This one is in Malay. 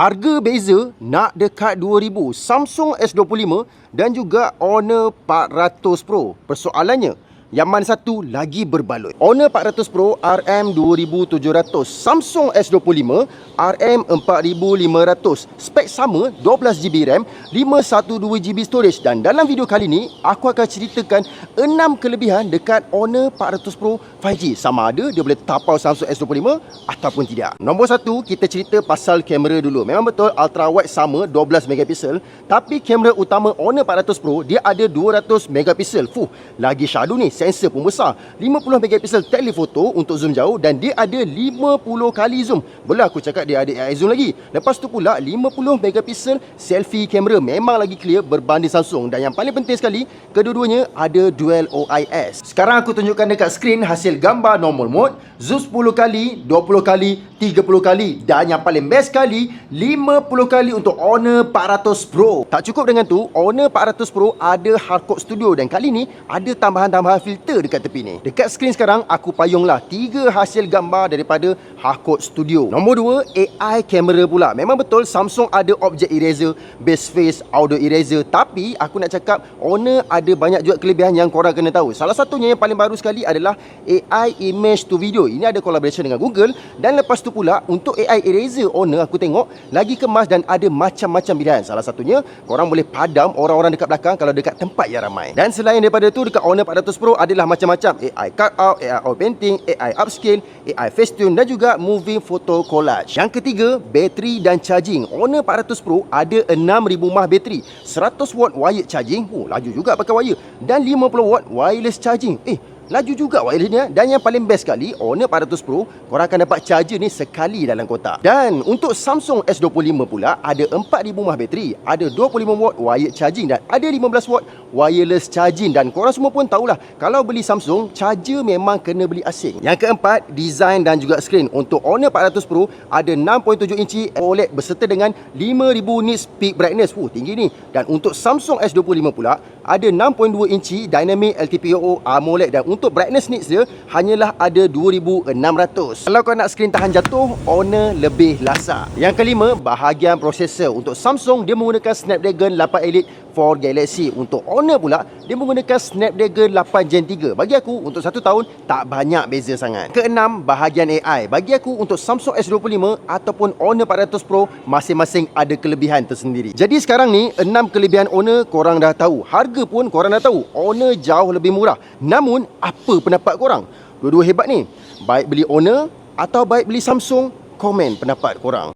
Harga beza nak dekat 2000 Samsung S25 dan juga Honor 400 Pro. Persoalannya, yang mana satu lagi berbaloi? Honor 400 Pro RM2700, Samsung S25 RM4500. Spek sama, 12GB RAM, 512GB storage. Dan dalam video kali ni, aku akan ceritakan 6 kelebihan dekat Honor 400 Pro 5G. Sama ada dia boleh tapau Samsung S25 ataupun tidak. Nombor 1, kita cerita pasal kamera dulu. Memang betul ultra wide sama 12 megapiksel, tapi kamera utama Honor 400 Pro dia ada 200 megapiksel. Lagi syahdu ni, sensor pun besar. 50 megapiksel telefoto untuk zoom jauh dan dia ada 50 kali zoom. Boleh aku cakap dia ada AI zoom lagi. Lepas tu pula 50 megapiksel selfie kamera memang lagi clear berbanding Samsung. Dan yang paling penting sekali, kedua-duanya ada dual OIS. Sekarang aku tunjukkan dekat skrin hasil gambar normal mode, zoom 10 kali, 20 kali, 30 kali dan yang paling best kali 50 kali untuk Honor 400 Pro. Tak cukup dengan tu, Honor 400 Pro ada hardcode studio dan kali ni ada tambahan-tambahan filter dekat tepi ni. Dekat skrin sekarang aku payunglah 3 hasil gambar daripada hardcode studio. Nombor 2, AI kamera pula. Memang betul Samsung ada object eraser, base face, auto eraser, tapi aku nak cakap Honor ada banyak juga kelebihan yang korang kena tahu. Salah satunya yang paling baru sekali adalah AI image to video. Ini ada collaboration dengan Google dan lepas tu pula untuk AI eraser Honor aku tengok lagi kemas dan ada macam-macam pilihan. Salah satunya korang boleh padam orang-orang dekat belakang kalau dekat tempat yang ramai. Dan selain daripada tu dekat Honor 400 Pro adalah macam-macam AI cutout, AI out painting, AI upscale, AI facetune dan juga moving photo collage. Yang ketiga, bateri dan charging. Honor 400 Pro ada 6000 mAh bateri, 100 watt wired charging, laju juga pakai wire, dan 50 watt wireless charging. Laju juga wireless ni. Dan yang paling best sekali, Honor 400 Pro korang akan dapat charger ni sekali dalam kotak. Dan untuk Samsung S25 pula ada 4000 mAh bateri, ada 25 watt wired charging dan ada 15 watt wireless charging. Dan korang semua pun tahulah kalau beli Samsung, charger memang kena beli asing. Yang keempat, design dan juga skrin. Untuk Honor 400 Pro ada 6.7 inci OLED berserta dengan 5000 nits peak brightness. Tinggi ni. Dan untuk Samsung S25 pula ada 6.2 inci Dynamic LTPO AMOLED dan untuk brightness nits dia hanyalah ada 2600. Kalau kau nak skrin tahan jatuh, Honor lebih lasak. Yang kelima, bahagian prosesor. Untuk Samsung dia menggunakan Snapdragon 8 Elite for Galaxy. Untuk Honor pula dia menggunakan Snapdragon 8 Gen 3. Bagi aku untuk 1 tahun tak banyak beza sangat. Keenam, bahagian AI. Bagi aku untuk Samsung S25 ataupun Honor 400 Pro masing-masing ada kelebihan tersendiri. Jadi sekarang ni 6 kelebihan Honor korang dah tahu. Harga pun korang dah tahu. Honor jauh lebih murah. Namun apa pendapat korang? Dua-dua hebat ni. Baik beli Honor atau baik beli Samsung? Komen pendapat korang.